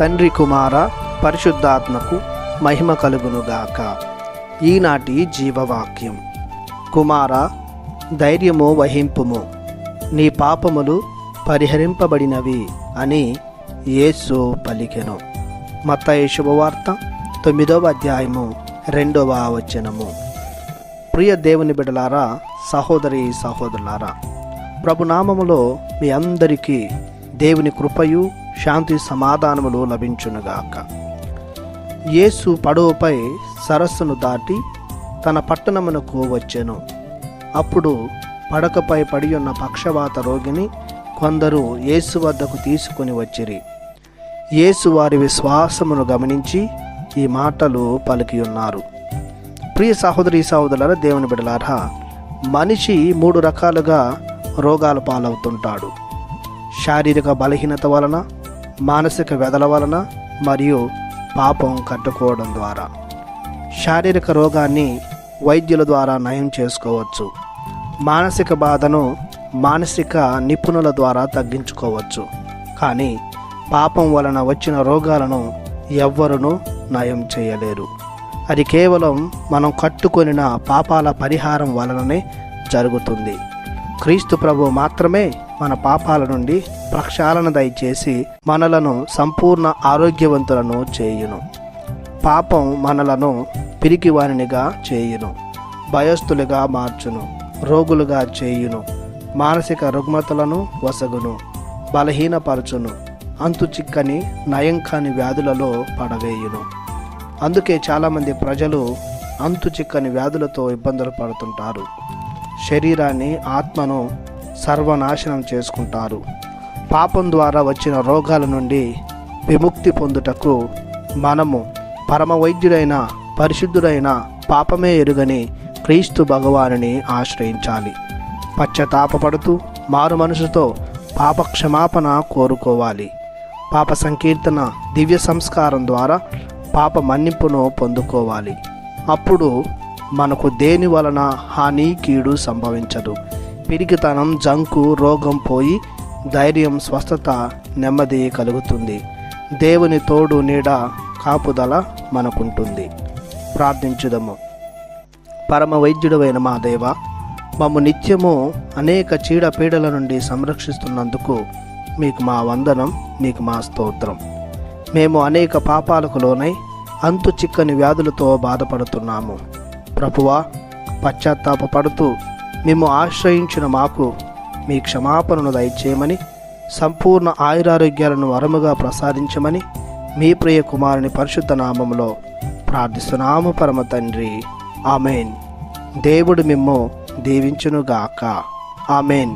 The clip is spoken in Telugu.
తండ్రి కుమార పరిశుద్ధాత్మకు మహిమ కలుగునుగాక. ఈనాటి జీవవాక్యం. కుమార, ధైర్యము వహింపుము, నీ పాపములు పరిహరింపబడినవి అని యేసు పలికెను. మత్తయి శుభవార్త 9వ అధ్యాయము 2వ వచనము. ప్రియ దేవుని బిడ్డలారా, సహోదరి సహోదరులారా, ప్రభునామములో మీ అందరికీ దేవుని కృపయు శాంతి సమాధానములు లభించునుగాక. యేసు పడవపై సరస్సును దాటి తన పట్టణమునకు వచ్చెను. అప్పుడు పడకపై పడి ఉన్న పక్షవాత రోగిని కొందరు యేసు వద్దకు తీసుకొని వచ్చిరి. యేసు వారి విశ్వాసమును గమనించి ఈ మాటలు పలికి ఉన్నారు. ప్రియ సహోదరి సహోదరులారా, దేవుని బిడ్డలారా, మనిషి 3 రకాలుగా రోగాల పాలవుతుంటాడు. శారీరక బలహీనత వలన, మానసిక వ్యధల వలన మరియు పాపం కట్టుకోవడం ద్వారా. శారీరక రోగాన్ని వైద్యుల ద్వారా నయం చేసుకోవచ్చు. మానసిక బాధను మానసిక నిపుణుల ద్వారా తగ్గించుకోవచ్చు. కానీ పాపం వలన వచ్చిన రోగాలను ఎవ్వరునూ నయం చేయలేరు. అది కేవలం మనం కట్టుకొనిన పాపాల పరిహారం వలననే జరుగుతుంది. క్రీస్తు ప్రభు మాత్రమే మన పాపాల నుండి ప్రక్షాళన దయచేసి మనలను సంపూర్ణ ఆరోగ్యవంతులను చేయును. పాపం మనలను పిరికివానిగా చేయును, భయస్థులుగా మార్చును, రోగులుగా చేయును, మానసిక రుగ్మతలను వసగును, బలహీనపరచును, అంతు చిక్కని నయం కాని వ్యాధులలో పడవేయును. అందుకే చాలామంది ప్రజలు అంతు చిక్కని వ్యాధులతో ఇబ్బందులు పడుతుంటారు. శరీరాన్ని, ఆత్మను సర్వనాశనం చేసుకుంటారు. పాపం ద్వారా వచ్చిన రోగాల నుండి విముక్తి పొందుటకు మనము పరమ వైద్యుడైన, పరిశుద్ధుడైన, పాపమే ఎరుగని క్రీస్తు భగవానుని ఆశ్రయించాలి. పశ్చాత్తాపపడుతూ మారు మనసుతో పాప క్షమాపణ కోరుకోవాలి. పాప సంకీర్తన దివ్య సంస్కారం ద్వారా పాప మన్నింపును పొందుకోవాలి. అప్పుడు మనకు దేని వలన హాని, కీడు సంభవించదు. పిరికితనం, జంకు, రోగం పోయి ధైర్యం, స్వస్థత, నెమ్మది కలుగుతుంది. దేవుని తోడు, నీడ, కాపుదల మనకుంటుంది. ప్రార్థించుదము. పరమ వైద్యుడైన మా దేవ, మమ్ము నిత్యము అనేక చీడపీడల నుండి సంరక్షిస్తున్నందుకు మీకు మా వందనం, మీకు మా స్తోత్రం. మేము అనేక పాపాలకు లోనై అంతు చిక్కని వ్యాధులతో బాధపడుతున్నాము. ప్రభువా, పశ్చాత్తాపపడుతూ మేము ఆశ్రయించిన మాకు మీ క్షమాపణను దయచేయమని, సంపూర్ణ ఆయురారోగ్యాలను వరముగా ప్రసాదించమని మీ ప్రియ కుమారుని పరిశుద్ధ నామములో ప్రార్థిస్తున్నాము పరమ తండ్రి. ఆమెన్. దేవుడు మిమ్ము దీవించునుగాక. ఆమెన్.